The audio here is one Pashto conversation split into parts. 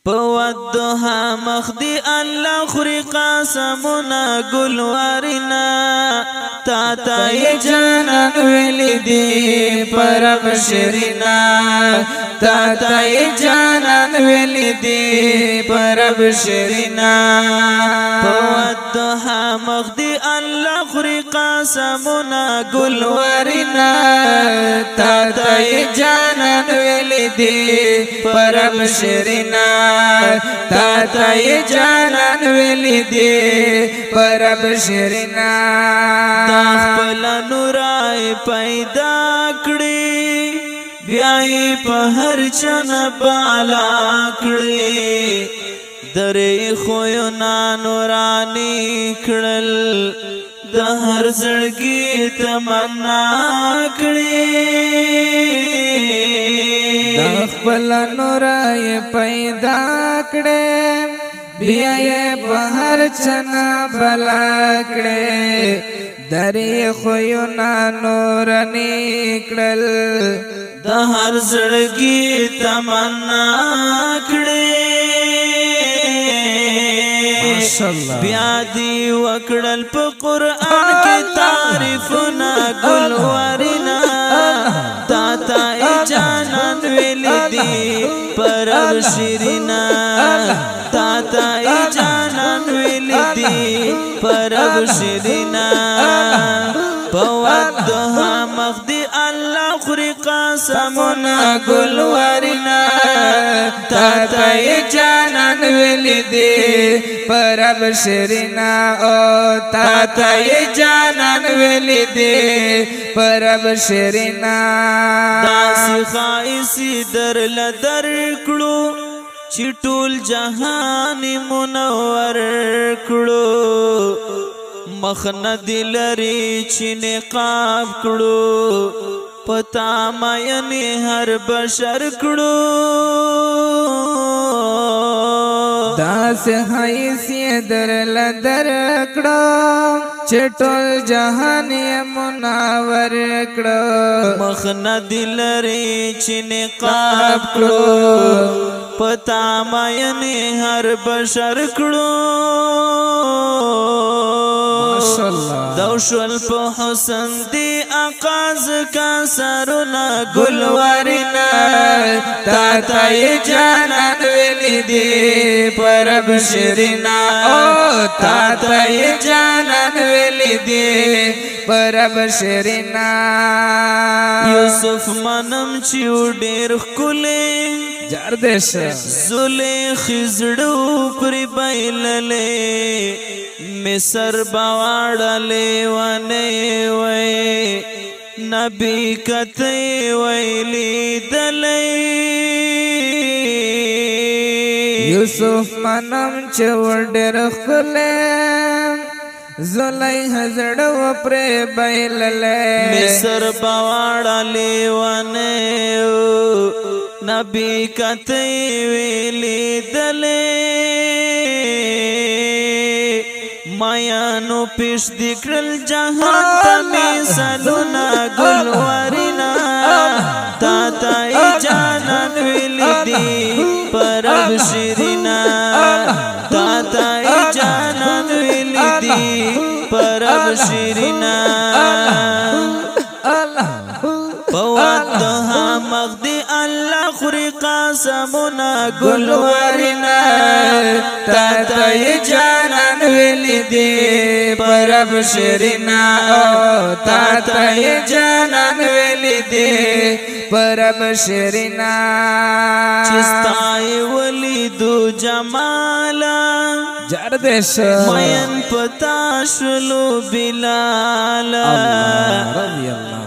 پودها مخدی اللہ خوری قاسمنا گلوارنا تا تای جانان ویلی دی پرم شرینا تا تای جانان ویلی دی پرم شرینا پودها مخدی اللہ خوری قاسمنا گلوارنا تا تای جانان ویلی دی پرم شرینا تا تای جانان ویلی دی پرم شرینا دا خپل نورای پیدا کړی بیاي په هر چن بالا کړی درې خو نا نورانی کړل د هر زړګي تمنا کړی د خپل نورای پیدا کړې بیا یې په هر چنا بلا کړې درې خو نا نورانی کړل د هر زړګي تمنا کړی بیا دی وکړل په قرآن کې تعریفنا ګلوارنا تا تای جانان ویلی دی پرم شرینا تا تای جانان ویلی دی پرم شرینا پودها مخدی اللہ خوری قاسمنا گلوارنا تا تای جانان ویلی دی پرم شرینا او تا تای جانان ویلی دی پرم شرینا داسی خائسی در لدر کلو چی ټول جهان منور کړو مخنه دلری چی نقاب کړو پتا ماینه هر بشر کړو داس حیثیت در لدر کړو چټول جهان منور کړو مخنه دلری چی نقاب کړو پتا ماینه هر بشر کړو دوشل په حسن دی آغاز کا سرنا گلوارنا تا تای جانان ویلی دی پرم شرینا او تا تای جانان ویلی دی پرم شرینا یوسف منم چیو ډیر خلې جردش زلیخی زړو پر بایللې مصر باوړلې ونه وای نبی کته ویلی دلې یوسف منم چور ډېر خلې زلیخ زړو پر بایللې مصر باوړلې ونه نبی کته ویلی دلې مایانو پیش دکرل جهان تمی سلونا گلوارنا تا تای جانان ویلی دی پرم شرینا تا تای جانان ویلی دی پرم شرینا پودها مخدی اللہ خوری قاسمنا گلوارنا تا تای جانان ویلی دی پرم شرینا تا تای جانان ویلی دی پرم شرینا چستای ولی دو جمالا جردش مین پتا شلو بلالا رضی اللہ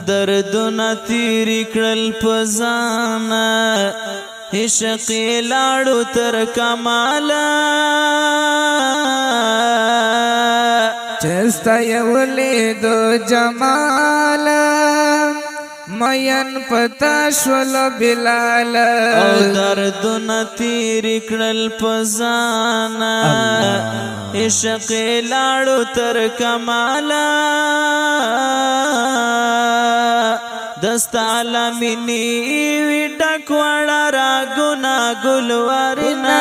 دردنا تیری کړل پزانا عشق لاړو تر کمالا چستا یولی دو جمالا مین پتا شول بلال او دردنا تیری کړل پزانا عشق لاړو تر کمالا دست عالمینی وی ډکوړه را ګنا ګلوارنا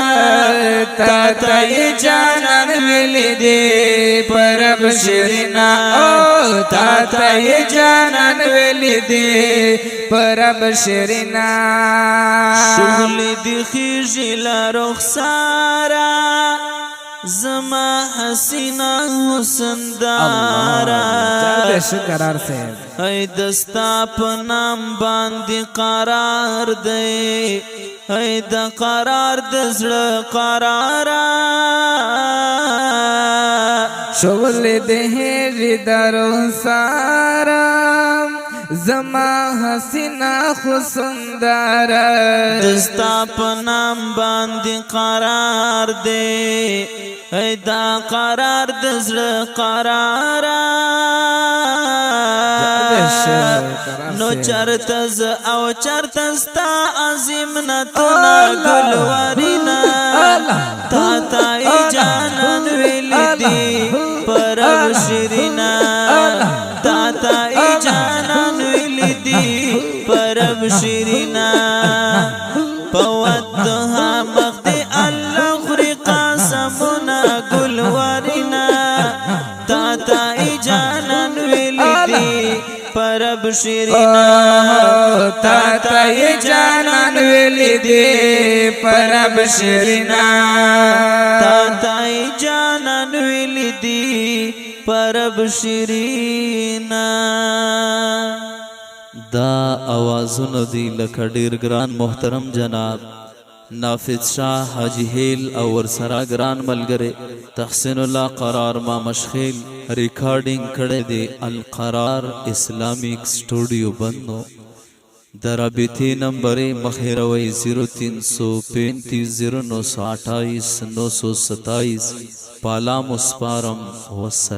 تا ته جانان ویلې دې پرب شرینا او تا ته جانان ویلې دې پرب شرینا شغل دی خیجی لرخسارا زما حسینہ حسن دارا قرار سے ای دستا پنام باندی قرار دے ای دا قرار دزڑ قرارا شغل دہری درو سارا زما حسینہ خسندار دستا پنام باندی قرار دے ای دا قرار دزڑ قرارا نو چرتز او چرتستا عظیم نتنا گلوارینا تا تای جانان ویلی دی پرب شرینا تا تای جانان ویلی دی پرب شرینا پودها مخدی اللہ خری قاسمنا گلوارینا تا تای جانان ویلی دی پرب شرینا تا ته جانان ویلې دې پرب شرینا تا تای جانان ویلی دی پرب شرینا دا آوازونه دی لکه ډیر ګران محترم جناب نافذ شاه حاجی هیل او ورسره ګران ملګری تحسین الله قرار ما مشخیل ریکارډینګ کړی دی القرار اسلامیک سټوډیو بندو د رابطې نمبر مخیروي 0335 0928 927 پالا مسپارم والسلام